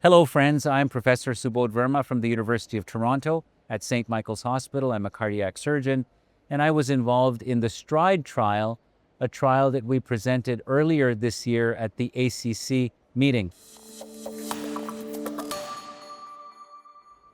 Hello, friends. I'm Professor Subodh Verma from the University of Toronto at St. Michael's Hospital. I'm a cardiac surgeon, and I was involved in the STRIDE trial, a trial that we presented earlier this year at the ACC meeting.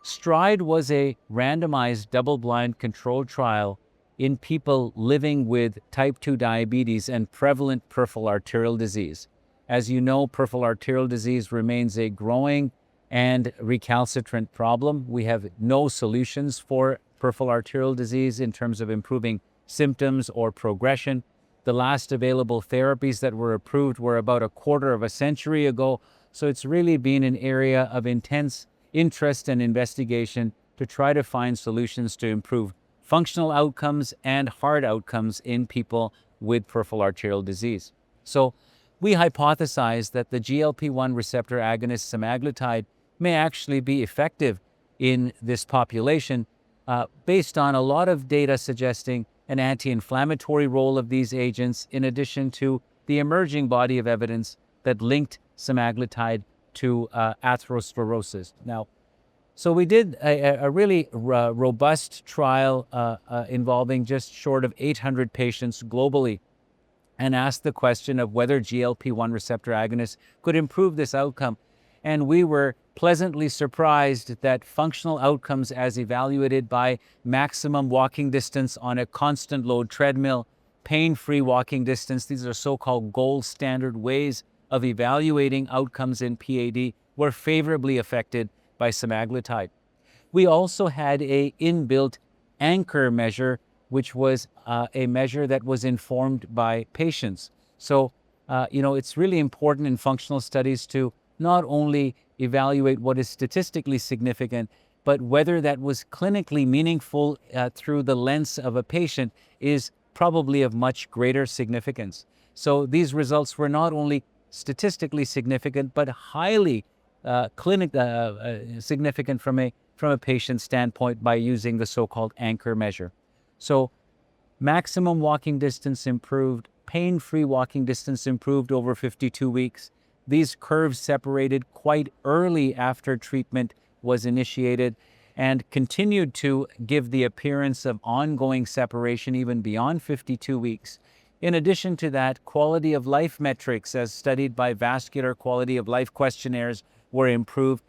STRIDE was a randomized double-blind controlled trial in people living with type 2 diabetes and prevalent peripheral arterial disease. As you know, peripheral arterial disease remains a growing and recalcitrant problem. We have no solutions for peripheral arterial disease in terms of improving symptoms or progression. The last available therapies that were approved were about a quarter of a century ago, so it's really been an area of intense interest and investigation to try to find solutions to improve functional outcomes and hard outcomes in people with peripheral arterial disease. So we hypothesized that the GLP-1 receptor agonist semaglutide may actually be effective in this population based on a lot of data suggesting an anti-inflammatory role of these agents, in addition to the emerging body of evidence that linked semaglutide to atherosclerosis. Now, so we did a really robust trial involving just short of 800 patients globally, and asked the question of whether GLP-1 receptor agonists could improve this outcome. And we were pleasantly surprised that functional outcomes as evaluated by maximum walking distance on a constant load treadmill, pain-free walking distance, these are so-called gold standard ways of evaluating outcomes in PAD, were favorably affected by semaglutide. We also had an inbuilt anchor measure, which was a measure that was informed by patients. So, it's really important in functional studies to not only evaluate what is statistically significant, but whether that was clinically meaningful through the lens of a patient is probably of much greater significance. So these results were not only statistically significant, but highly significant from a patient standpoint by using the so-called anchor measure. So maximum walking distance improved, pain-free walking distance improved over 52 weeks. These curves separated quite early after treatment was initiated and continued to give the appearance of ongoing separation even beyond 52 weeks. In addition to that, quality of life metrics, as studied by vascular quality of life questionnaires, were improved.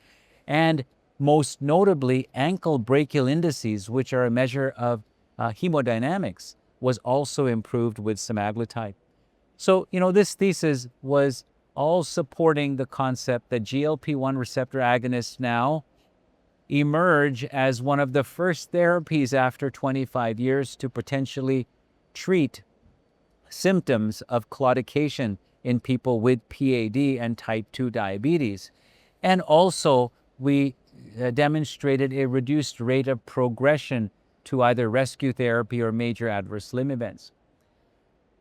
And most notably, ankle brachial indices, which are a measure of hemodynamics, was also improved with semaglutide. So, this thesis was all supporting the concept that GLP-1 receptor agonists now emerge as one of the first therapies after 25 years to potentially treat symptoms of claudication in people with PAD and type 2 diabetes. And also, we demonstrated a reduced rate of progression to either rescue therapy or major adverse limb events.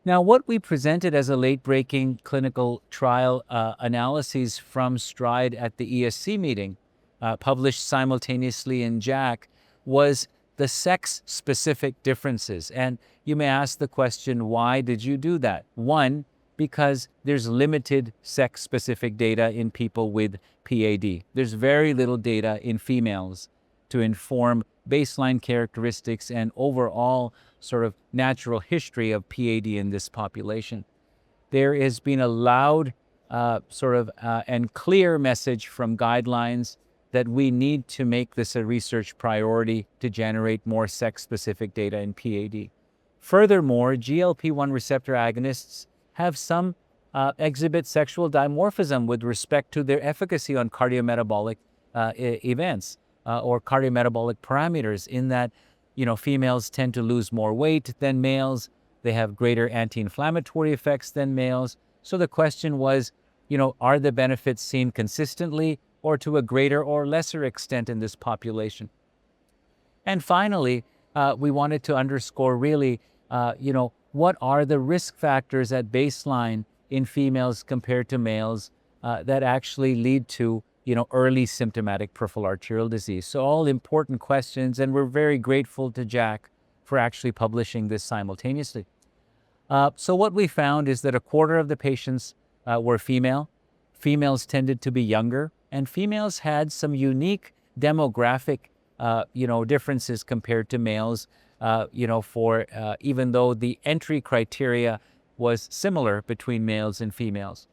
Now, what we presented as a late-breaking clinical trial analyses from STRIDE at the ESC meeting, published simultaneously in JACC, was the sex-specific differences. And you may ask the question, why did you do that? One, because there's limited sex-specific data in people with PAD. There's very little data in females to inform baseline characteristics and overall sort of natural history of PAD in this population. There has been a loud and clear message from guidelines that we need to make this a research priority to generate more sex-specific data in PAD. Furthermore, GLP-1 receptor agonists have some exhibit sexual dimorphism with respect to their efficacy on cardiometabolic events or cardiometabolic parameters, in that, females tend to lose more weight than males. They have greater anti-inflammatory effects than males. So the question was, are the benefits seen consistently or to a greater or lesser extent in this population? And finally, we wanted to underscore really, what are the risk factors at baseline in females compared to males that actually lead to, early symptomatic peripheral arterial disease. So all important questions, and we're very grateful to JACC for actually publishing this simultaneously. So what we found is that a quarter of the patients were female. Females tended to be younger. And females had some unique demographic, differences compared to males, even though the entry criteria was similar between males and females.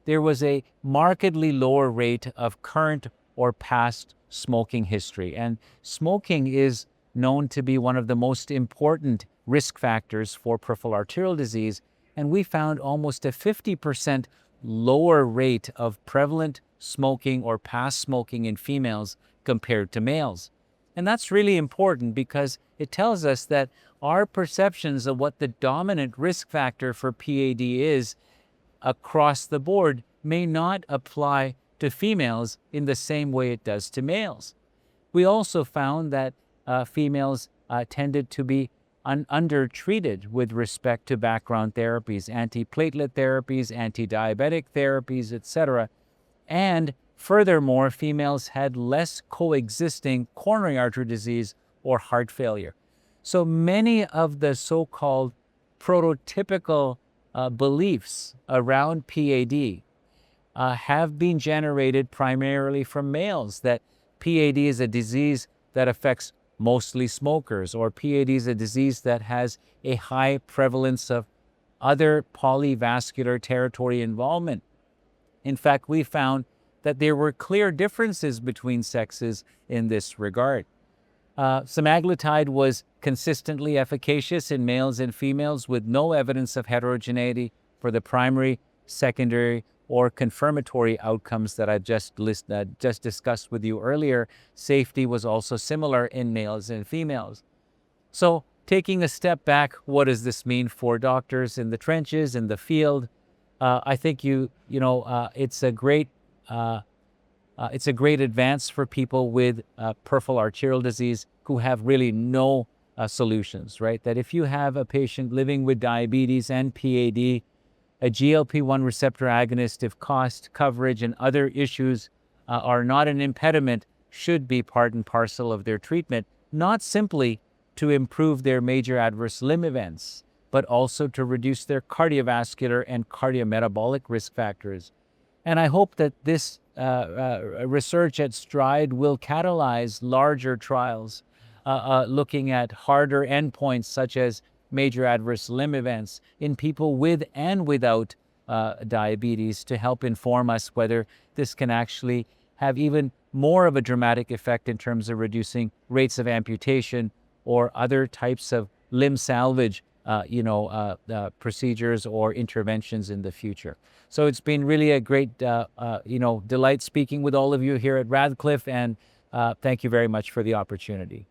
There was a markedly lower rate of current or past smoking history. And smoking is known to be one of the most important risk factors for peripheral arterial disease. And we found almost a 50% lower rate of prevalent smoking or past smoking in females compared to males. And that's really important because it tells us that our perceptions of what the dominant risk factor for PAD is across the board may not apply to females in the same way it does to males. We also found that females tended to be undertreated with respect to background therapies, antiplatelet therapies, anti-diabetic therapies, etc. And furthermore, females had less coexisting coronary artery disease or heart failure. So many of the so-called prototypical beliefs around PAD have been generated primarily from males, that PAD is a disease that affects mostly smokers, or PAD is a disease that has a high prevalence of other polyvascular territory involvement. In fact, we found that there were clear differences between sexes in this regard. Semaglutide was consistently efficacious in males and females with no evidence of heterogeneity for the primary, secondary, or confirmatory outcomes that I just discussed with you earlier. Safety was also similar in males and females. So taking a step back, what does this mean for doctors in the trenches, in the field? I think it's a great advance for people with peripheral arterial disease who have really no solutions, right? That if you have a patient living with diabetes and PAD, a GLP-1 receptor agonist, if cost, coverage, and other issues are not an impediment, should be part and parcel of their treatment, not simply to improve their major adverse limb events, but also to reduce their cardiovascular and cardiometabolic risk factors. And I hope that this research at STRIDE will catalyze larger trials looking at harder endpoints such as major adverse limb events in people with and without diabetes, to help inform us whether this can actually have even more of a dramatic effect in terms of reducing rates of amputation or other types of limb salvage procedures or interventions in the future. So it's been really a great delight speaking with all of you here at Radcliffe, and thank you very much for the opportunity.